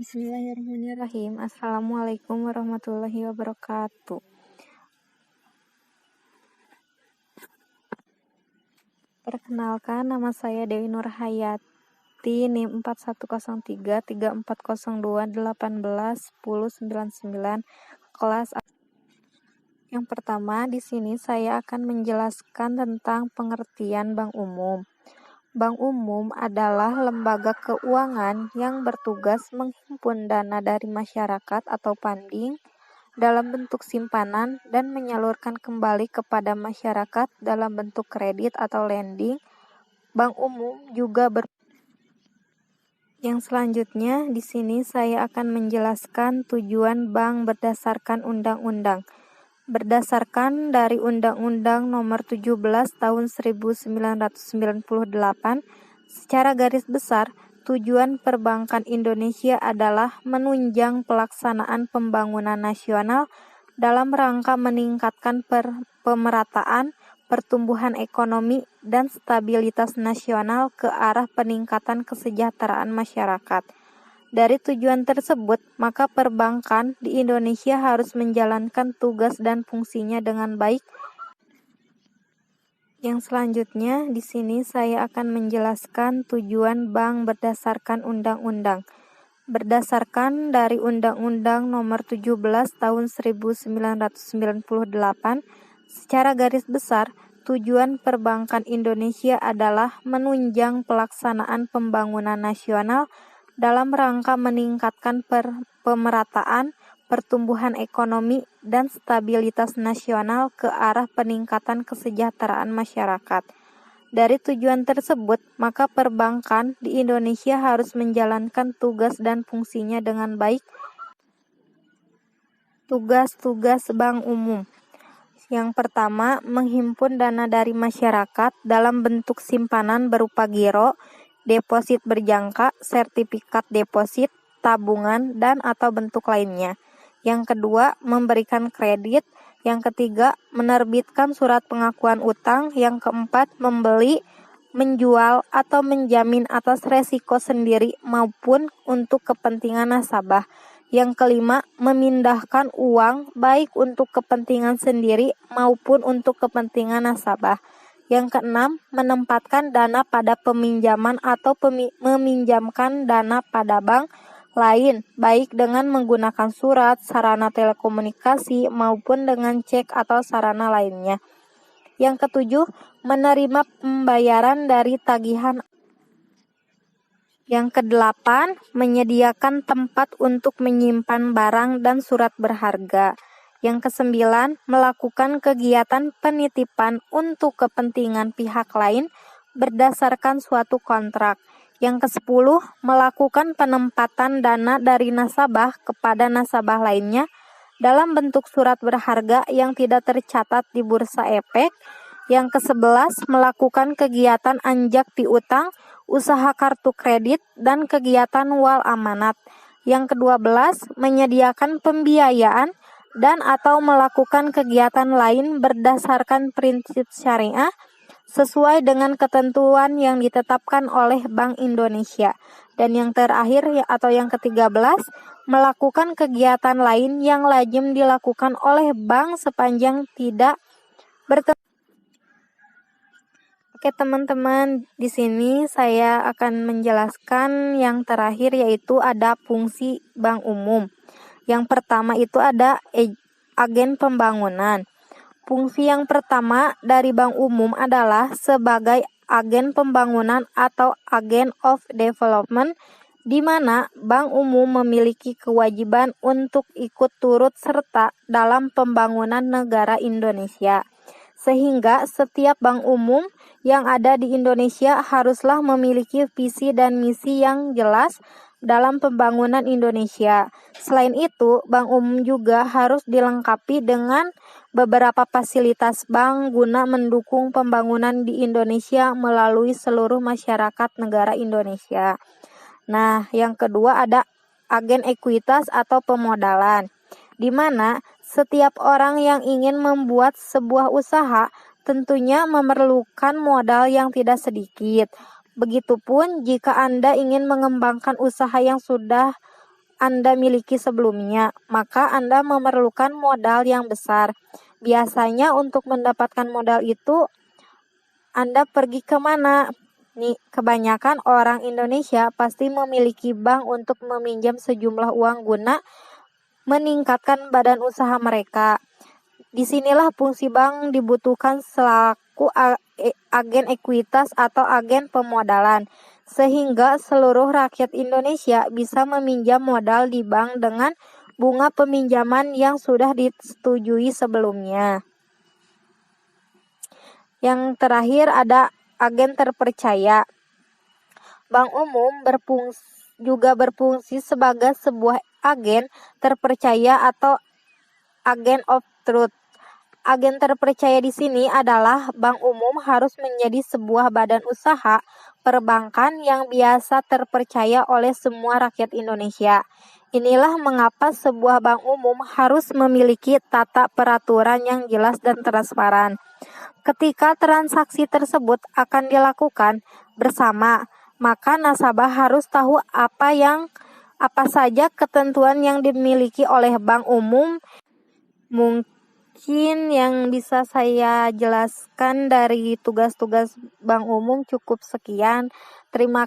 Bismillahirrahmanirrahim. Assalamualaikum warahmatullahi wabarakatuh. Perkenalkan, nama saya Dewi Nurhayati, NIM 41033402181099, kelas A. Yang pertama, di sini saya akan menjelaskan tentang pengertian bank umum. Bank umum adalah lembaga keuangan yang bertugas menghimpun dana dari masyarakat atau funding dalam bentuk simpanan dan menyalurkan kembali kepada masyarakat dalam bentuk kredit atau lending. Bank umum juga Yang selanjutnya, di sini saya akan menjelaskan tujuan bank berdasarkan undang-undang. Berdasarkan dari Undang-Undang Nomor 17 Tahun 1998, secara garis besar, tujuan perbankan Indonesia adalah menunjang pelaksanaan pembangunan nasional dalam rangka meningkatkan pemerataan, pertumbuhan ekonomi, dan stabilitas nasional ke arah peningkatan kesejahteraan masyarakat. Dari tujuan tersebut, maka perbankan di Indonesia harus menjalankan tugas dan fungsinya dengan baik. Yang selanjutnya, di sini saya akan menjelaskan tujuan bank berdasarkan undang-undang. Berdasarkan dari Undang-Undang Nomor 17 Tahun 1998, secara garis besar, tujuan perbankan Indonesia adalah menunjang pelaksanaan pembangunan nasional dalam rangka meningkatkan pemerataan, pertumbuhan ekonomi, dan stabilitas nasional ke arah peningkatan kesejahteraan masyarakat. Dari tujuan tersebut, maka perbankan di Indonesia harus menjalankan tugas dan fungsinya dengan baik. Tugas-tugas bank umum. Yang pertama, menghimpun dana dari masyarakat dalam bentuk simpanan berupa giro, deposit berjangka, sertifikat deposit, tabungan, dan atau bentuk lainnya. Yang kedua, memberikan kredit. Yang ketiga, menerbitkan surat pengakuan utang. Yang keempat, membeli, menjual, atau menjamin atas resiko sendiri maupun untuk kepentingan nasabah. Yang kelima, memindahkan uang baik untuk kepentingan sendiri maupun untuk kepentingan nasabah. Yang keenam, menempatkan dana pada peminjaman atau meminjamkan dana pada bank lain, baik dengan menggunakan surat, sarana telekomunikasi, maupun dengan cek atau sarana lainnya. Yang ketujuh, menerima pembayaran dari tagihan. Yang kedelapan, menyediakan tempat untuk menyimpan barang dan surat berharga. Yang kesembilan, melakukan kegiatan penitipan untuk kepentingan pihak lain berdasarkan suatu kontrak. Yang kesepuluh, melakukan penempatan dana dari nasabah kepada nasabah lainnya dalam bentuk surat berharga yang tidak tercatat di bursa efek. Yang kesebelas, melakukan kegiatan anjak piutang, usaha kartu kredit, dan kegiatan wal amanat. Yang ke-12, menyediakan pembiayaan dan atau melakukan kegiatan lain berdasarkan prinsip syariah sesuai dengan ketentuan yang ditetapkan oleh Bank Indonesia. Dan yang terakhir atau yang ke-13, melakukan kegiatan lain yang lazim dilakukan oleh bank sepanjang tidak bertentangan. Oke teman-teman, di sini saya akan menjelaskan yang terakhir yaitu ada fungsi bank umum. Yang pertama itu ada agen pembangunan. Fungsi yang pertama dari bank umum adalah sebagai agen pembangunan atau agent of development, di mana bank umum memiliki kewajiban untuk ikut turut serta dalam pembangunan negara Indonesia. Sehingga setiap bank umum yang ada di Indonesia haruslah memiliki visi dan misi yang jelas dalam pembangunan Indonesia. Selain itu, bank umum juga harus dilengkapi dengan beberapa fasilitas bank guna mendukung pembangunan di Indonesia melalui seluruh masyarakat negara Indonesia. Nah, yang kedua ada agen ekuitas atau pemodalan, di mana setiap orang yang ingin membuat sebuah usaha tentunya memerlukan modal yang tidak sedikit. Begitupun jika Anda ingin mengembangkan usaha yang sudah Anda miliki sebelumnya, maka Anda memerlukan modal yang besar. Biasanya untuk mendapatkan modal itu, Anda pergi ke mana? Nih, kebanyakan orang Indonesia pasti memiliki bank untuk meminjam sejumlah uang guna meningkatkan badan usaha mereka. Disinilah fungsi bank dibutuhkan selaku agen ekuitas atau agen pemodalan, sehingga seluruh rakyat Indonesia bisa meminjam modal di bank dengan bunga peminjaman yang sudah disetujui sebelumnya. Yang terakhir ada agen terpercaya. Bank umum juga berfungsi sebagai sebuah agen terpercaya atau agen of truth. Agen terpercaya di sini adalah bank umum harus menjadi sebuah badan usaha perbankan yang biasa terpercaya oleh semua rakyat Indonesia. Inilah mengapa sebuah bank umum harus memiliki tata peraturan yang jelas dan transparan. Ketika transaksi tersebut akan dilakukan bersama, maka nasabah harus tahu apa saja ketentuan yang dimiliki oleh bank umum. Mungkin yang bisa saya jelaskan dari tugas-tugas bank umum cukup sekian. Terima